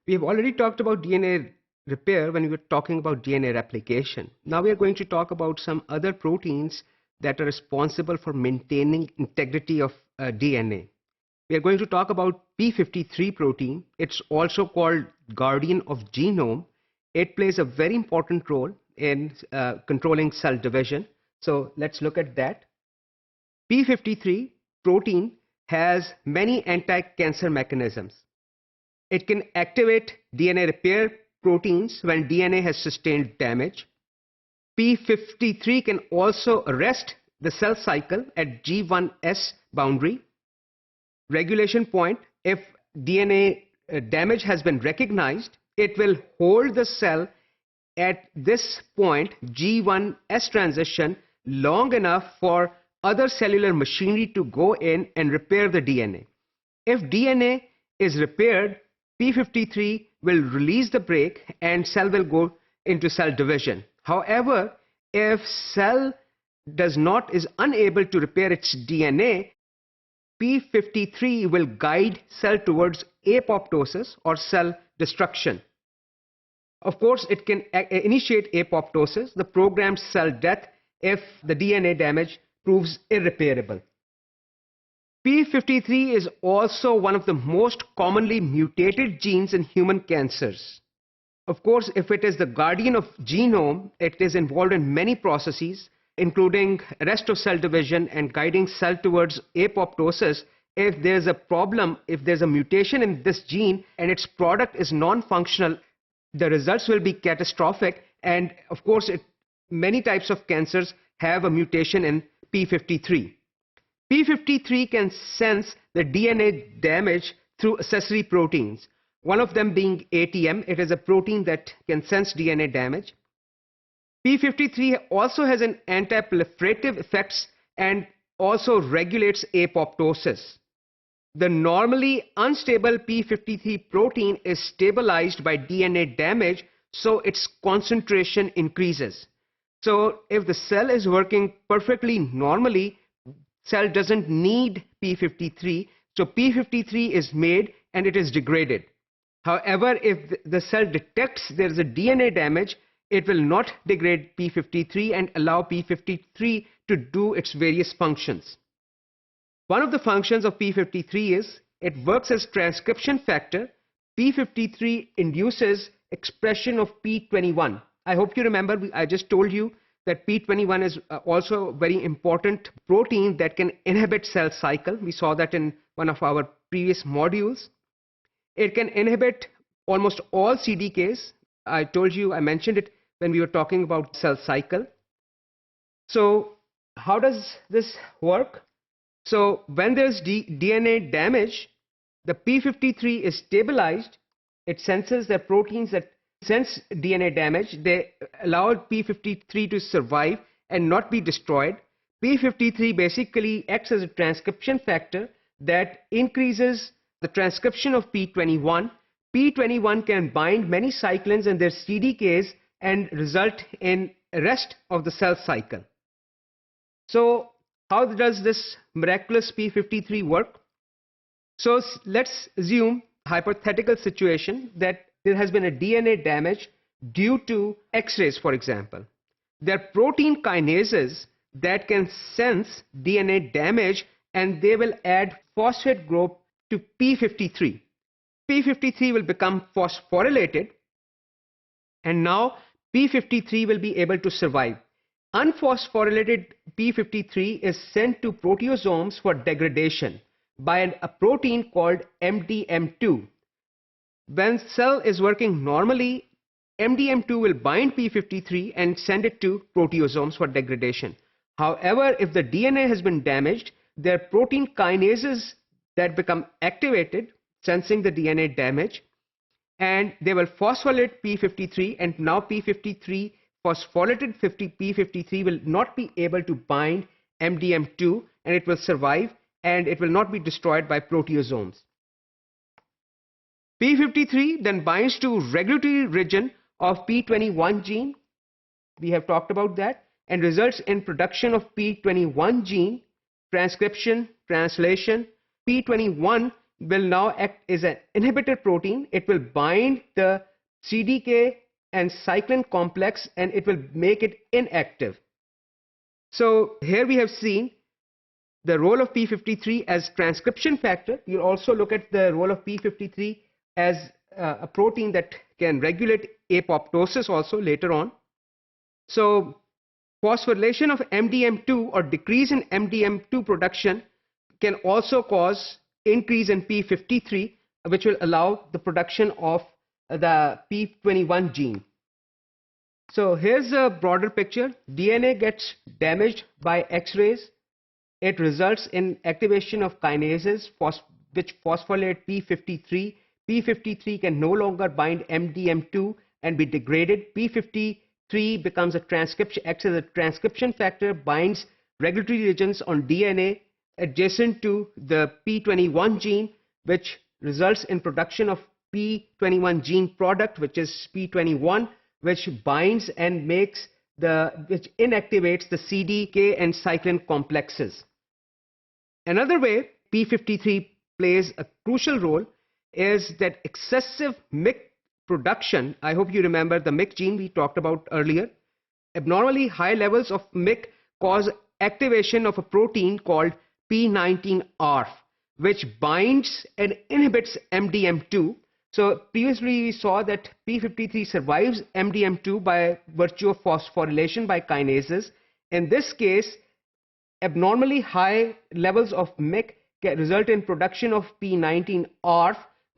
We have already talked about DNA repair when we were talking about DNA replication. Now we are going to talk about some other proteins that are responsible for maintaining integrity of DNA. We are going to talk about P53 protein. It's also called guardian of genome. It plays a very important role in controlling cell division. So let's look at that. P53 protein has many anti-cancer mechanisms. It can activate DNA repair proteins when DNA has sustained damage. P53 can also arrest the cell cycle at G1S boundary regulation point. If DNA damage has been recognized, it will hold the cell at this point, G1S transition, long enough for other cellular machinery to go in and repair the DNA. If DNA is repaired, P53 will release the brake and cell will go into cell division. However, if cell is unable to repair its DNA, P53 will guide cell towards apoptosis or cell destruction. Of course, it can initiate apoptosis, the programmed cell death, if the DNA damage proves irreparable. P53 is also one of the most commonly mutated genes in human cancers. Of course, if it is the guardian of genome, it is involved in many processes, including arrest of cell division and guiding cell towards apoptosis. If there's a problem, if there's a mutation in this gene and its product is non-functional, the results will be catastrophic. And of course, many types of cancers have a mutation in P53. P53 can sense the DNA damage through accessory proteins, one of them being ATM. It is a protein that can sense DNA damage. P53 also has an anti-proliferative effects and also regulates apoptosis. The normally unstable P53 protein is stabilized by DNA damage, so its concentration increases. So if the cell is working perfectly normally, cell doesn't need P53, so P53 is made and it is degraded. However, if the cell detects there is a DNA damage, it will not degrade P53 and allow P53 to do its various functions. One of the functions of P53 is it works as transcription factor. P53 induces expression of P21. I hope you remember, I just told you that P21 is also a very important protein that can inhibit cell cycle. We saw that in one of our previous modules. It can inhibit almost all CDKs. I mentioned it when we were talking about cell cycle. So how does this work? So when there's DNA damage, the P53 is stabilized. It senses the proteins that sense DNA damage. They allow P53 to survive and not be destroyed. P53 basically acts as a transcription factor that increases the transcription of P21. P21 can bind many cyclins and their CDKs and result in arrest of the cell cycle. So how does this miraculous P53 work? So let's assume a hypothetical situation that there has been a DNA damage due to X-rays, for example. There are protein kinases that can sense DNA damage and they will add phosphate group to P53. P53 will become phosphorylated and now P53 will be able to survive. Unphosphorylated P53 is sent to proteosomes for degradation by a protein called MDM2. When cell is working normally, MDM2 will bind P53 and send it to proteosomes for degradation. However, if the DNA has been damaged, there are protein kinases that become activated, sensing the DNA damage, and they will phosphorylate P53, and now P53, phosphorylated P53 will not be able to bind MDM2 and it will survive and it will not be destroyed by proteosomes. P53 then binds to regulatory region of P21 gene. We have talked about that, and results in production of P21 gene, transcription, translation. P21 will now act as an inhibitor protein. It will bind the CDK and cyclin complex and it will make it inactive. So here we have seen the role of p53 as transcription factor. You'll also look at the role of p53 as a protein that can regulate apoptosis also later on. So phosphorylation of MDM2 or decrease in MDM2 production can also cause increase in p53, which will allow the production of the p21 gene. So here's a broader picture. DNA gets damaged by X-rays. It results in activation of kinases which phosphorylate p53. p53 can no longer bind MDM2 and be degraded. p53 becomes acts as a transcription factor, binds regulatory regions on DNA adjacent to the p21 gene, which results in production of p21 gene product, which is p21, which binds and which inactivates the CDK and cyclin complexes. Another way p53 plays a crucial role is that excessive MYC production. I hope you remember the MYC gene we talked about earlier. Abnormally high levels of MYC cause activation of a protein called p19RF, which binds and inhibits MDM2. So previously we saw that p53 survives MDM2 by virtue of phosphorylation by kinases. In this case, abnormally high levels of MYC can result in production of p19RF,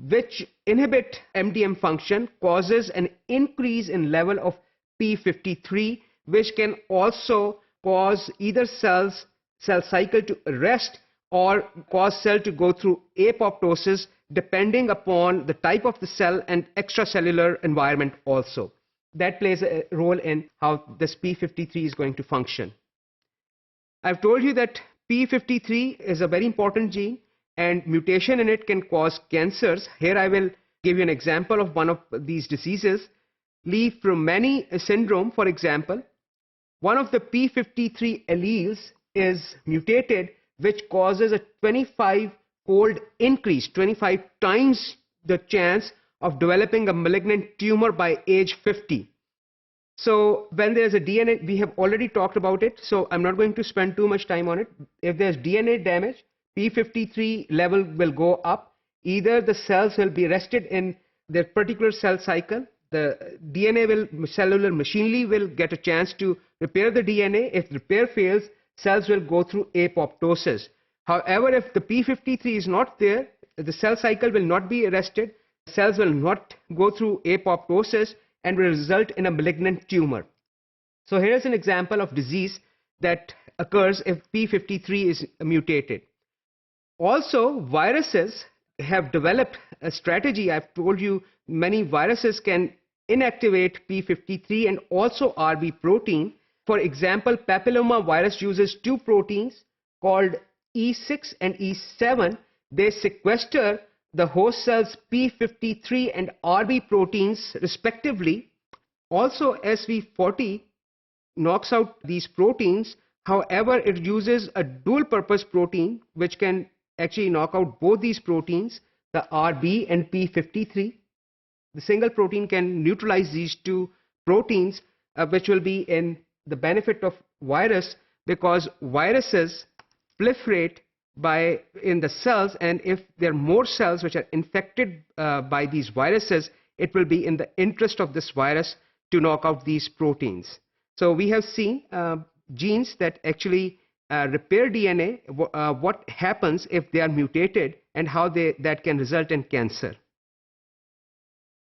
which inhibit MDM function, causes an increase in level of p53, which can also cause either cell cycle to arrest or cause cell to go through apoptosis, depending upon the type of the cell and extracellular environment also. That plays a role in how this p53 is going to function. I've told you that p53 is a very important gene and mutation in it can cause cancers. Here I will give you an example of one of these diseases. Li-Fraumeni syndrome, for example. One of the p53 alleles is mutated, which causes a 25-fold increase, 25 times the chance of developing a malignant tumor by age 50. So when there's a DNA, we have already talked about it, so I'm not going to spend too much time on it. If there's DNA damage, p53 level will go up. Either the cells will be arrested in their particular cell cycle, the cellular machinery will get a chance to repair the DNA. If repair fails, cells will go through apoptosis. However, if the p53 is not there, the cell cycle will not be arrested, cells will not go through apoptosis and will result in a malignant tumor. So here's an example of disease that occurs if p53 is mutated. Also, viruses have developed a strategy. I've told you many viruses can inactivate p53 and also RB protein. For example, papilloma virus uses two proteins called E6 and E7. They sequester the host cell's p53 and RB proteins respectively. Also, SV40 knocks out these proteins. However, it uses a dual purpose protein which can actually knock out both these proteins, the RB and p53. The single protein can neutralize these two proteins, which will be in the benefit of virus, because viruses proliferate in the cells, and if there are more cells which are infected by these viruses, it will be in the interest of this virus to knock out these proteins. So we have seen genes that actually repair DNA, what happens if they are mutated, and how that can result in cancer.